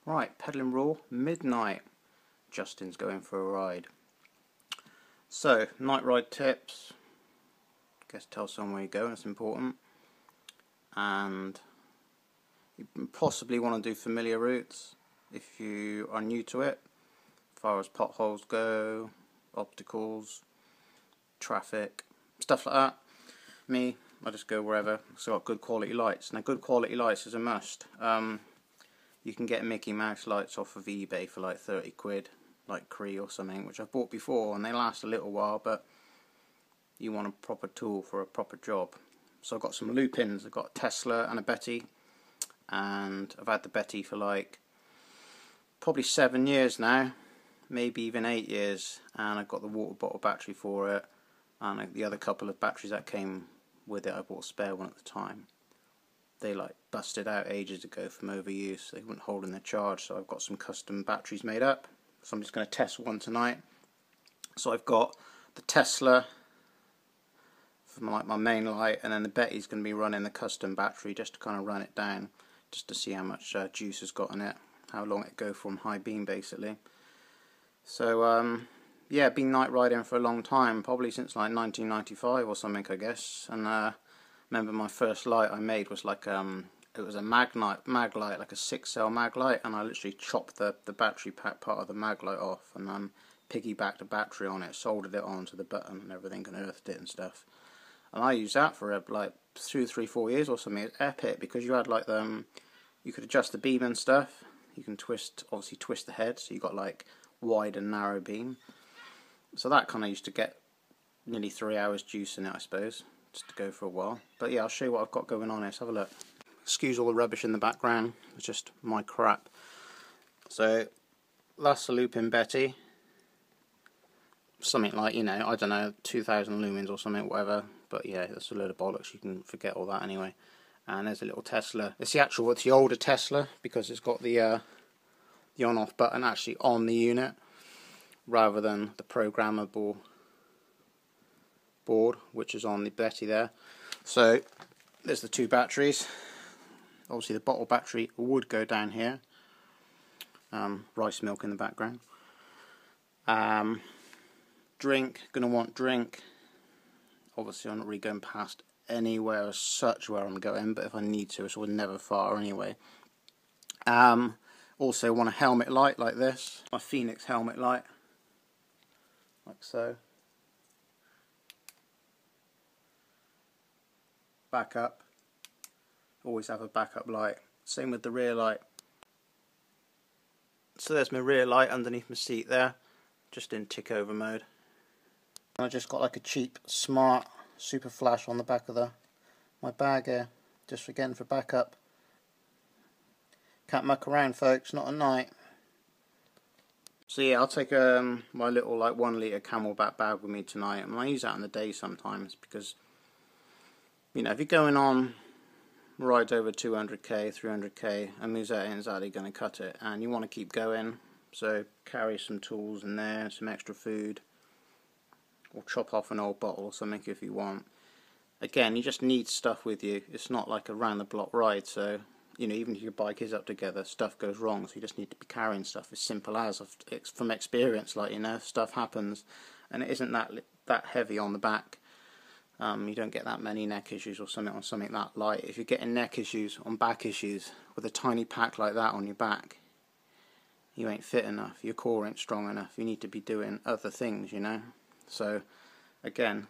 Right, pedalling raw, midnight. Justin's going for a ride. So, night ride tips. Guess tell someone where you're going, it's important. And you possibly want to do familiar routes if you are new to it, as far as potholes go, obstacles, traffic, stuff like that. Me, I just go wherever. It's got good quality lights. Now, good quality lights is a must. You can get Mickey Mouse lights off of eBay for like 30 quid, like Cree or something, which I've bought before, and they last a little while, but you want a proper tool for a proper job. So I've got some loop-ins. I've got a Tesla and a Betty, and I've had the Betty for like probably 7 years now, maybe even 8 years, and I've got the water bottle battery for it, and the other couple of batteries that came with it, I bought a spare one at the time. They like busted out ages ago from overuse. They weren't holding their charge, so I've got some custom batteries made up. So I'm just going to test one tonight. So I've got the Tesla for my main light, and then the Betty's going to be running the custom battery just to kind of run it down, just to see how much juice has got in it, how long it go from high beam basically. So yeah, been night riding for a long time, probably since like 1995 or something, I guess. And remember my first light I made was like it was a mag light, like a 6-cell mag light, and I literally chopped the battery pack part of the mag light off and piggybacked a battery on it, soldered it onto the button and everything, and earthed it and stuff. And I used that for like 2, 3, 4 years or something. It's epic because you had like you could adjust the beam and stuff. You can obviously twist the head, so you got like wide and narrow beam. So that kind of used to get nearly 3 hours juice in it, I suppose, just to go for a while. But yeah, I'll show you what I've got going on here. Let's have a look. Excuse all the rubbish in the background, it's just my crap. So that's the loop-in Betty. Something like, you know, I don't know, 2,000 lumens or something, whatever. But yeah, that's a load of bollocks, you can forget all that anyway. And there's a little Tesla. It's the older Tesla, because it's got the on-off button actually on the unit, rather than the programmable board, which is on the Betty there. So there's the two batteries. Obviously the bottle battery would go down here. Rice milk in the background. Drink, gonna want drink. Obviously I'm not really going past anywhere as such where I'm going, but if I need to, it's never far anyway. Also want a helmet light like this, my Fenix helmet light, like so. Backup, always have a backup light. Same with the rear light. So there's my rear light underneath my seat there, just in tick over mode. I just got like a cheap smart super flash on the back of my bag here, just again for backup. Can't muck around, folks, not at night. So yeah, I'll take my little like 1 litre Camelback bag with me tonight, and I use that in the day sometimes because, you know, if you're going on rides over 200k, 300k, a musette ain't exactly going to cut it, and you want to keep going, so carry some tools in there, some extra food, or chop off an old bottle or something if you want. Again, you just need stuff with you. It's not like a round the block ride, so you know, even if your bike is up together, stuff goes wrong, so you just need to be carrying stuff. As simple as, from experience, like, you know, stuff happens, and it isn't that heavy on the back. You don't get that many neck issues or something on something that light. If you're getting neck issues on back issues with a tiny pack like that on your back, you ain't fit enough, your core ain't strong enough, you need to be doing other things, you know. So again,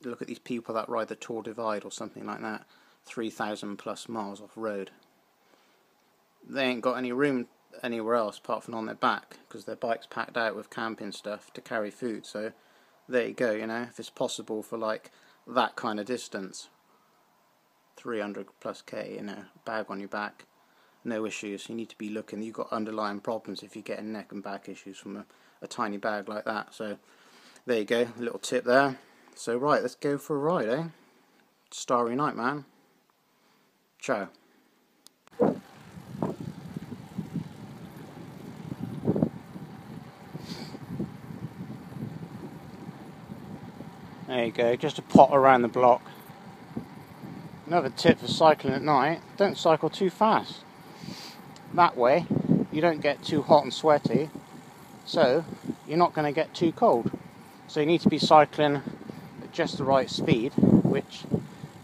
look at these people that ride the Tour Divide or something like that, 3,000 plus miles off road. They ain't got any room anywhere else apart from on their back, because their bike's packed out with camping stuff to carry food. So there you go, you know, if it's possible for like that kind of distance, 300 plus k, you know, bag on your back, no issues. You need to be looking, you've got underlying problems if you're getting neck and back issues from a tiny bag like that. So there you go, a little tip there. So right, let's go for a ride, eh? Starry night, man. Ciao. There you go, just a pot around the block. Another tip for cycling at night, don't cycle too fast. That way, you don't get too hot and sweaty, so you're not going to get too cold. So you need to be cycling at just the right speed, which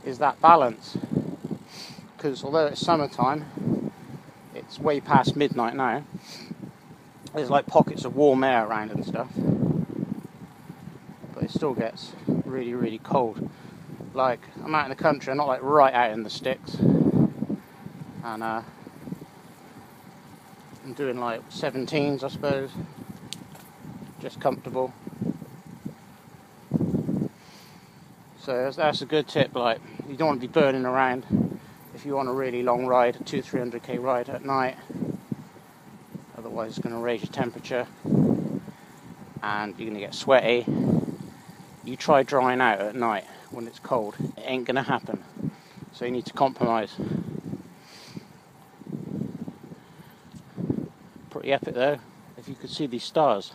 is that balance. Because although it's summertime, it's way past midnight now, there's like pockets of warm air around and stuff, but it still gets really, really cold. Like, I'm out in the country, I'm not like right out in the sticks, and I'm doing like 17s, I suppose, just comfortable. So that's a good tip. Like, you don't want to be burning around if you want a really long ride, a 200-300k ride at night. Otherwise it's going to raise your temperature and you're going to get sweaty. You try drying out at night when it's cold, it ain't going to happen. So you need to compromise. Pretty epic though, if you could see these stars.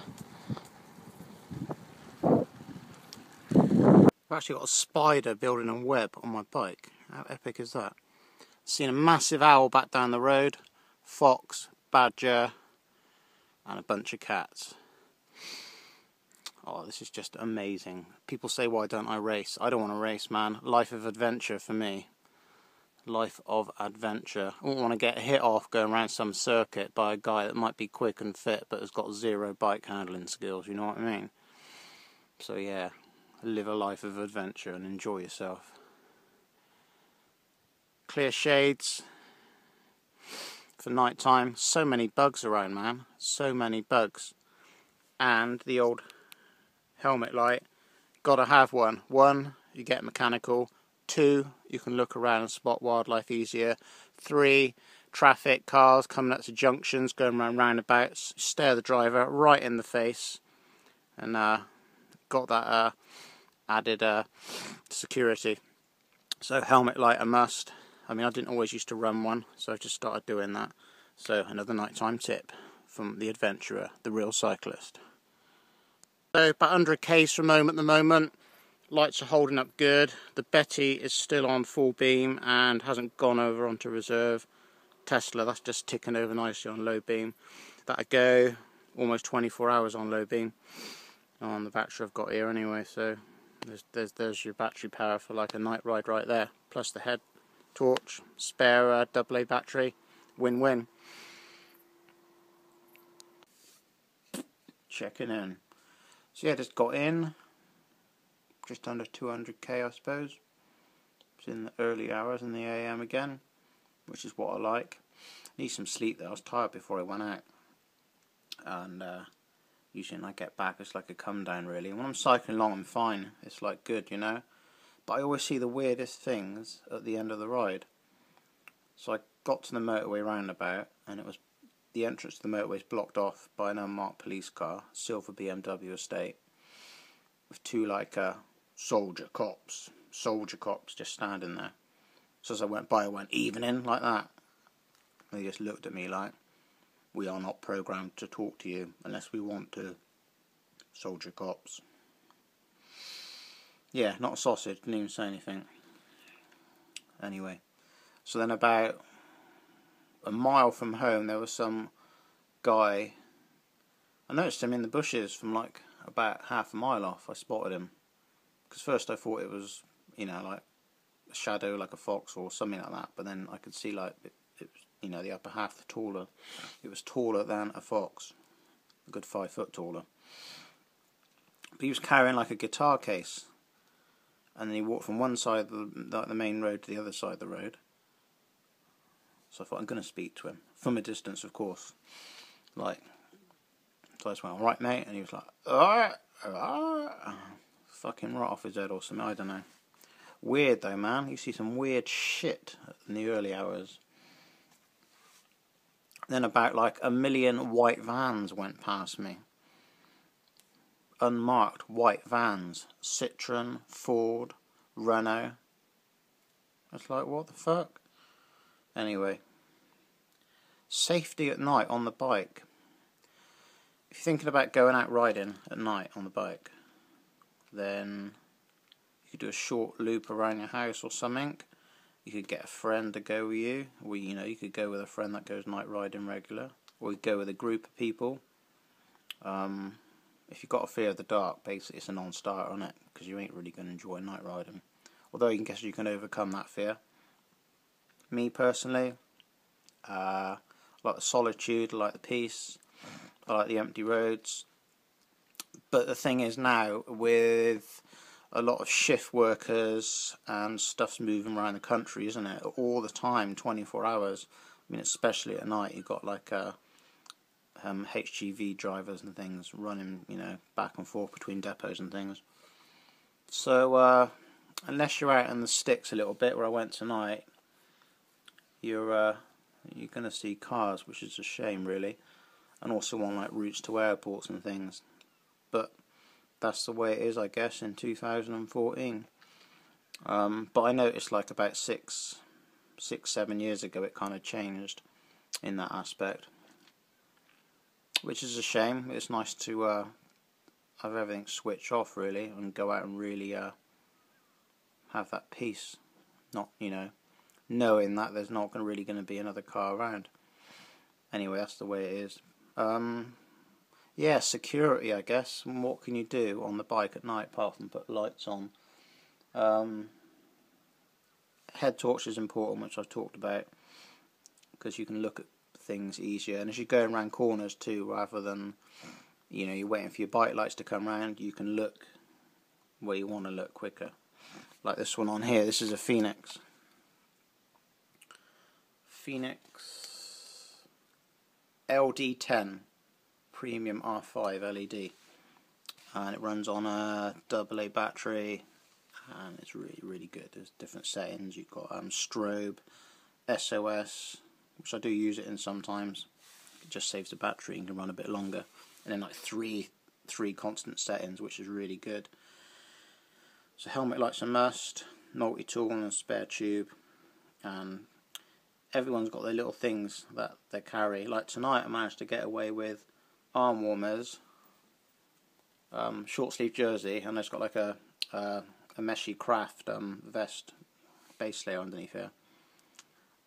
I've actually got a spider building a web on my bike. How epic is that? Seen a massive owl back down the road, fox, badger, and a bunch of cats. Oh, this is just amazing. People say, why don't I race? I don't want to race, man. Life of adventure for me. Life of adventure. I wouldn't want to get hit off going around some circuit by a guy that might be quick and fit but has got zero bike handling skills, you know what I mean? So yeah, live a life of adventure and enjoy yourself. Clear shades for night time. So many bugs around, man. So many bugs. And the old helmet light. Gotta have one. 1, you get mechanical. 2, you can look around and spot wildlife easier. 3, traffic, cars coming up to junctions, going around roundabouts. Stare the driver right in the face. And got that added security. So helmet light a must. I mean, I didn't always used to run one, so I just started doing that. So another nighttime tip from the adventurer, the real cyclist. So about 100 k's from home at the moment. Lights are holding up good. The Betty is still on full beam and hasn't gone over onto reserve. Tesla, that's just ticking over nicely on low beam. That'll go almost 24 hours on low beam on the battery I've got here anyway. So there's your battery power for like a night ride right there. Plus the head torch, spare AA battery, win-win. Checking in. So yeah, just got in, just under 200k I suppose. It's in the early hours in the AM again, which is what I like. Need some sleep though, I was tired before I went out. And usually when I get back it's like a come down really. When I'm cycling along I'm fine, it's like good, you know. But I always see the weirdest things at the end of the ride. So I got to the motorway roundabout and it was the entrance to the motorway is blocked off by an unmarked police car, silver BMW estate, with 2 like soldier cops just standing there. So as I went by I went evening like that. They just looked at me like, we are not programmed to talk to you unless we want to. Soldier cops. Yeah, not a sausage, didn't even say anything. Anyway, so then about a mile from home there was some guy. I noticed him in the bushes from like about half a mile off. I spotted him. Because first I thought it was, you know, like a shadow, like a fox or something like that. But then I could see like, it was, you know, the upper half taller. It was taller than a fox. A good 5 foot taller. But he was carrying like a guitar case. And then he walked from one side of the main road to the other side of the road. So I thought, I'm going to speak to him. From a distance, of course. Like, so I just went, alright mate, and he was like, alright, fucking right off his head or something, I don't know. Weird though, man. You see some weird shit in the early hours. Then about like 1 million white vans went past me. Unmarked white vans. Citroen, Ford, Renault. It's like, what the fuck? Anyway. Safety at night on the bike. If you're thinking about going out riding at night on the bike, then you could do a short loop around your house or something. You could get a friend to go with you, or you know, you could go with a friend that goes night riding regular. or you go with a group of people. If you've got a fear of the dark, basically it's a non-starter on it, because you ain't really going to enjoy night riding. Although you can guess you can overcome that fear. Me personally, I like the solitude, I like the peace, I like the empty roads. But the thing is now, with a lot of shift workers and stuff's moving around the country, isn't it? All the time, 24 hours. I mean, especially at night, you've got like HGV drivers and things running, you know, back and forth between depots and things. So unless you're out in the sticks a little bit, where I went tonight, you're going to see cars, which is a shame, really, and also on like routes to airports and things. But that's the way it is, I guess, in 2014. But I noticed like about 6-7 years ago it kind of changed in that aspect, which is a shame. It's nice to have everything switch off, really, and go out and really have that peace, not, you know, knowing that there's not really going to be another car around. Anyway, that's the way it is. Yeah, security, I guess. And what can you do on the bike at night apart from put lights on? Head torch is important, which I've talked about, because you can look at things easier. And as you're going around corners too, rather than, you know, you're waiting for your bike lights to come round, you can look where you want to look quicker. Like this one on here, this is a Fenix. Fenix LD10 Premium R5 LED, and it runs on a AA battery, and it's really good. There's different settings. You've got strobe, SOS, which I do use it in sometimes. It just saves the battery and can run a bit longer. And then like three constant settings, which is really good. So helmet lights a must, multi-tool and a spare tube, and everyone's got their little things that they carry. Like tonight I managed to get away with arm warmers, short sleeve jersey, and it's got like a meshy craft vest base layer underneath here,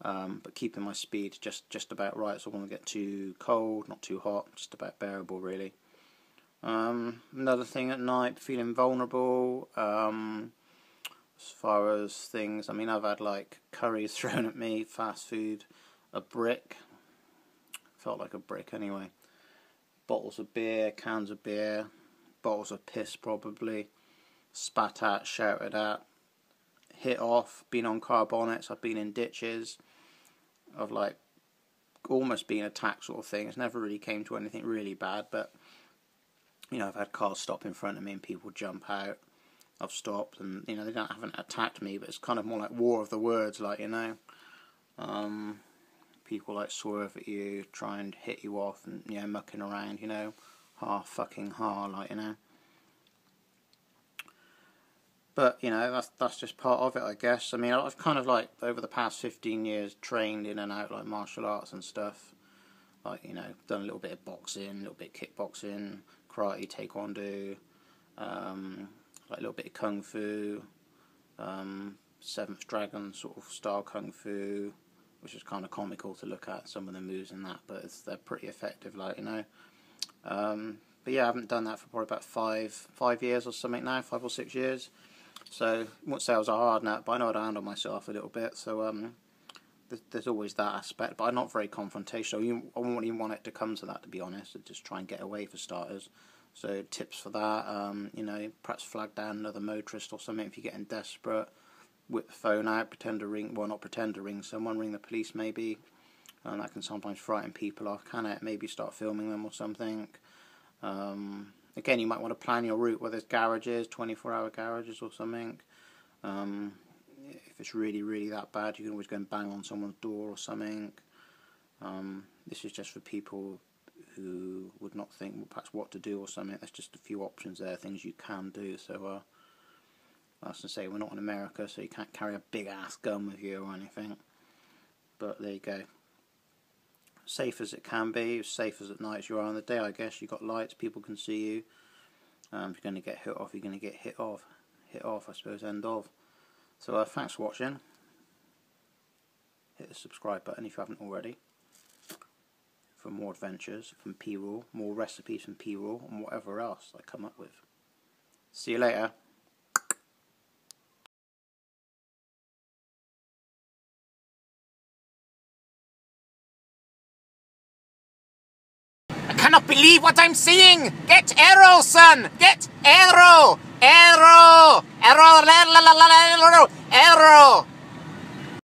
but keeping my speed just about right, so I won't get too cold, not too hot, just about bearable, really. Another thing at night, feeling vulnerable, as far as things, I mean, I've had like curries thrown at me, fast food, a brick, felt like a brick anyway, bottles of beer, cans of beer, bottles of piss probably, spat at, shouted at, hit off, been on car bonnets, I've been in ditches, I've like almost been attacked sort of thing. It's never really came to anything really bad, but you know, I've had cars stop in front of me and people jump out. I've stopped, and you know, they haven't attacked me, but it's kind of more like war of the words, like, you know. People like swerve at you, try and hit you off, and you know, mucking around, you know, fucking like, you know. But you know, that's just part of it, I guess. I mean, I've kind of like over the past 15 years trained in and out like martial arts and stuff. Like, you know, done a little bit of boxing, a little bit of kickboxing, karate, taekwondo, like a little bit of kung fu, Seventh Dragon sort of style kung fu, which is kind of comical to look at some of the moves in that, but they're pretty effective, like, you know. But yeah, I haven't done that for probably about five years or something now, 5 or 6 years. So I won't say I was a hard nut, but I know how to handle myself a little bit. So there's always that aspect, but I'm not very confrontational. I won't even want it to come to that, to be honest. I'd just try and get away for starters. So tips for that, you know, perhaps flag down another motorist or something if you're getting desperate. Whip the phone out, pretend to ring, well, not pretend to ring someone, ring the police maybe. And that can sometimes frighten people off, can it? Maybe start filming them or something. Again, you might want to plan your route where there's garages, 24-hour garages or something. If it's really that bad, you can always go and bang on someone's door or something. This is just for people who would not think perhaps what to do or something. There's just a few options there, things you can do. So I was going to say, we're not in America, so you can't carry a big ass gun with you or anything. But there you go. Safe as it can be, as safe as at night as you are in the day, I guess. You've got lights, people can see you. If you're going to get hit off, you're going to get hit off. Hit off, I suppose, end of. So thanks for watching. Hit the subscribe button if you haven't already. for more adventures from P-Roll, more recipes from P-Roll, and whatever else I come up with. See you later. I cannot believe what I'm seeing! Get arrow, son! Get arrow! Arrow! Arrow! Arrow!